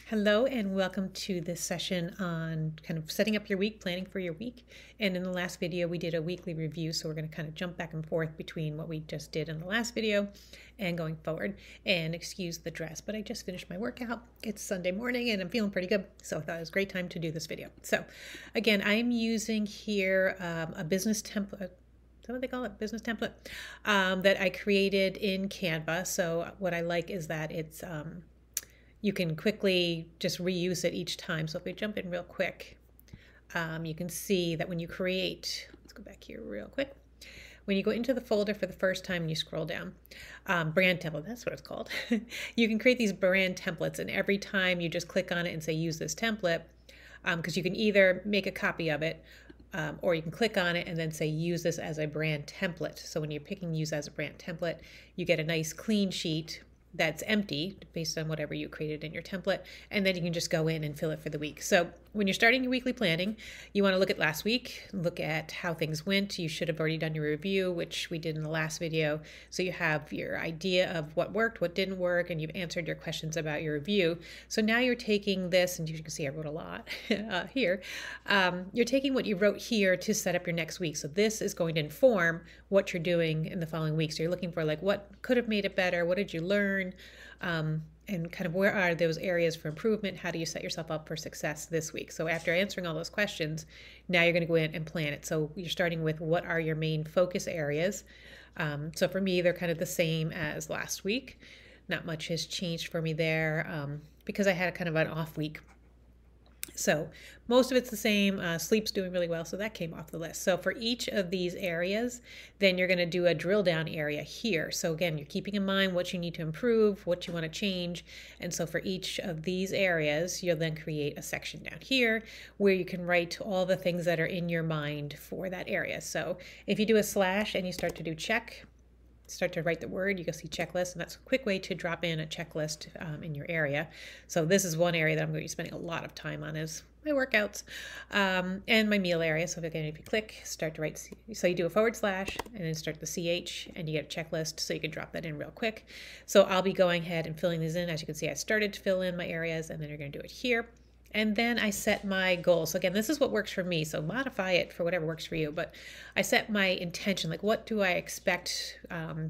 Hello and welcome to this session on kind of setting up your week, planning for your week. And in the last video, we did a weekly review. So we're going to kind of jump back and forth between what we just did in the last video and going forward. And excuse the dress, but I just finished my workout. It's Sunday morning and I'm feeling pretty good. So I thought it was a great time to do this video. So again, I'm using here a business template. Is that what they call it? Business template that I created in Canva. So what I like is that it's you can quickly just reuse it each time. So if we jump in real quick, you can see that when you create, let's go back here real quick. When you go into the folder for the first time and you scroll down, brand template, that's what it's called. You can create these brand templates, and every time you just click on it and say use this template, because you can either make a copy of it or you can click on it and then say use this as a brand template. So when you're picking use as a brand template, you get a nice clean sheet that's empty based on whatever you created in your template, and then you can just go in and fill it for the week. So when you're starting your weekly planning, you want to look at last week, look at how things went. You should have already done your review, which we did in the last video. So you have your idea of what worked, what didn't work, and you've answered your questions about your review. So now you're taking this, and you can see I wrote a lot here. You're taking what you wrote here to set up your next week. So this is going to inform what you're doing in the following week. So you're looking for like what could have made it better, what did you learn, and kind of where are those areas for improvement? How do you set yourself up for success this week? So after answering all those questions, now you're going to go in and plan it. So you're starting with what are your main focus areas. So for me, they're kind of the same as last week. Not much has changed for me there because I had kind of an off week. So most of it's the same. Sleep's doing really well, so that came off the list. So for each of these areas, then you're going to do a drill down area here. So again, you're keeping in mind what you need to improve, what you want to change. And so for each of these areas, you'll then create a section down here where you can write all the things that are in your mind for that area. So if you do a slash and you start to do check, start to write the word, you can see checklist, and that's a quick way to drop in a checklist in your area. So this is one area that I'm going to be spending a lot of time on is my workouts and my meal area. So again, if you click, start to write, so you do a / and then start the CH and you get a checklist so you can drop that in real quick. So I'll be going ahead and filling these in. As you can see, I started to fill in my areas, and then you're going to do it here. And then I set my goal. So again, this is what works for me. So modify it for whatever works for you. But I set my intention, like what do I expect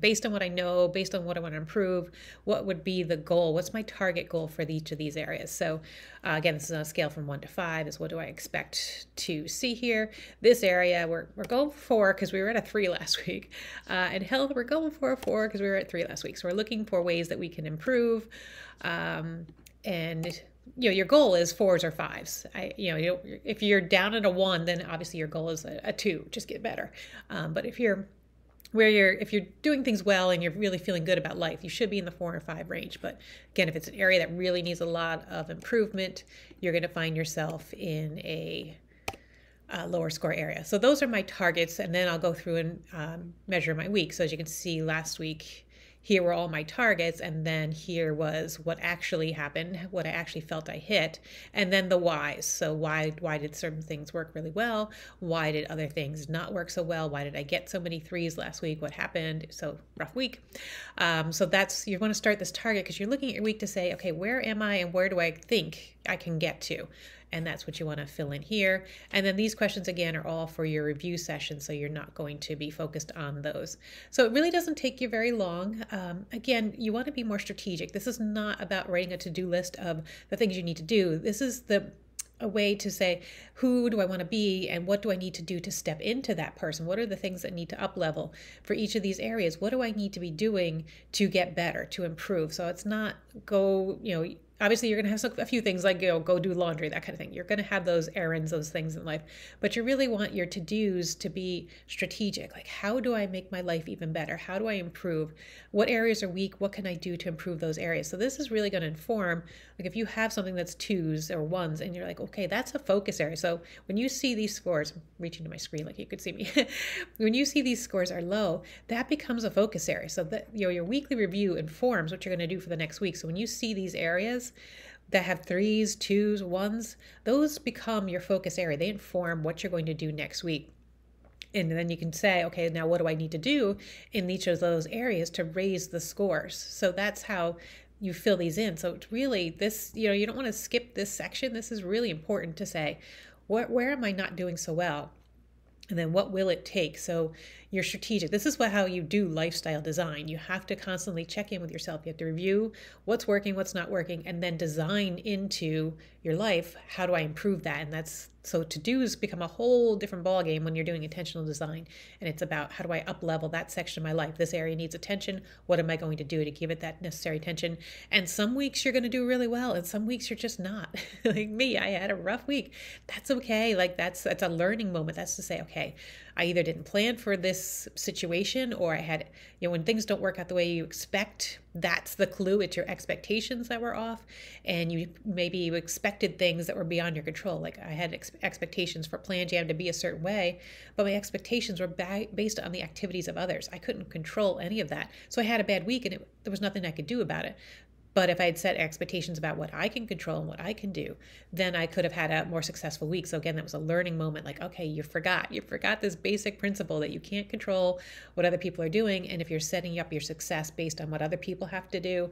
based on what I know, based on what I want to improve, what would be the goal? What's my target goal for each of these areas? So again, this is on a scale from 1 to 5 is what do I expect to see here. This area, we're going for 4 because we were at a 3 last week. And health, we're going for a 4 because we were at 3 last week. So we're looking for ways that we can improve and your goal is 4s or 5s. If you're down at a 1, then obviously your goal is a 2, just get better. But if you're doing things well and you're really feeling good about life, you should be in the 4 or 5 range. But again, if it's an area that really needs a lot of improvement, you're going to find yourself in a lower score area. So those are my targets, and then I'll go through and measure my week. So as you can see, last week, here were all my targets, and then here was what actually happened, what I actually felt I hit, and then the whys. So why did certain things work really well? Why did other things not work so well? Why did I get so many 3s last week? What happened? So rough week. So that's, you want to start this target because you're looking at your week to say, okay, where am I and where do I think I can get to? And that's what you want to fill in here. And then these questions, again, are all for your review session, so you're not going to be focused on those. So it really doesn't take you very long. Again, you want to be more strategic. This is not about writing a to-do list of the things you need to do. This is a way to say, who do I want to be and what do I need to do to step into that person? What are the things that need to up level for each of these areas? What do I need to be doing to get better, to improve? So it's not obviously, you're going to have a few things like, go do laundry, that kind of thing. You're going to have those errands, those things in life. But you really want your to-dos to be strategic. Like, how do I make my life even better? How do I improve? What areas are weak? What can I do to improve those areas? So this is really going to inform, like if you have something that's 2s or 1s and you're like, okay, that's a focus area. So when you see these scores, I'm reaching to my screen like you could see me. When you see these scores are low, that becomes a focus area. So that your weekly review informs what you're going to do for the next week. So when you see these areas that have 3s, 2s, 1s, those become your focus area. They inform what you're going to do next week. And then you can say, okay, now what do I need to do in each of those areas to raise the scores? So that's how you fill these in. So it's really this, you don't want to skip this section. This is really important to say, where am I not doing so well? And then what will it take? So you're strategic. This is how you do lifestyle design. You have to constantly check in with yourself. You have to review what's working, what's not working, and then design into your life. How do I improve that? And that's so to-dos become a whole different ballgame when you're doing intentional design. And it's about how do I up-level that section of my life? This area needs attention. What am I going to do to give it that necessary attention? And some weeks you're going to do really well, and some weeks you're just not. Like me, I had a rough week. That's okay. Like that's a learning moment. That's to say, okay, I either didn't plan for this situation, or I had, when things don't work out the way you expect, that's the clue. It's your expectations that were off, and you expected things that were beyond your control. Like I had expectations for Plan Jam to be a certain way, but my expectations were based on the activities of others. I couldn't control any of that. So I had a bad week, and there was nothing I could do about it. But if I had set expectations about what I can control and what I can do, then I could have had a more successful week. So again, that was a learning moment. Like, okay, you forgot this basic principle that you can't control what other people are doing. And if you're setting up your success based on what other people have to do,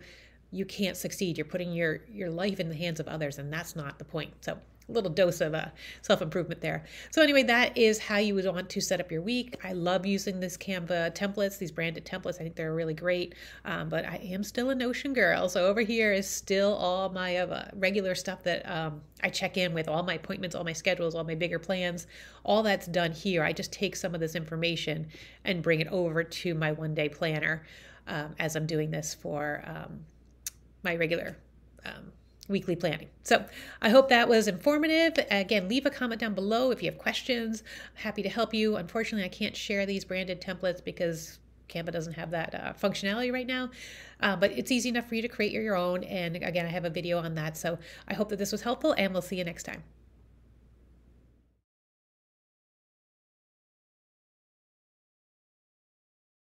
you can't succeed. You're putting your life in the hands of others, and that's not the point. So a little dose of self-improvement there. So anyway, that is how you would want to set up your week. I love using this Canva templates, these branded templates. I think they're really great, but I am still a Notion girl. So over here is still all my regular stuff that I check in with, all my appointments, all my schedules, all my bigger plans. All that's done here. I just take some of this information and bring it over to my one-day planner as I'm doing this for my regular weekly planning. So I hope that was informative. Again, leave a comment down below if you have questions. I'm happy to help you. Unfortunately, I can't share these branded templates because Canva doesn't have that functionality right now, but it's easy enough for you to create your own. And again, I have a video on that. So I hope that this was helpful, and we'll see you next time.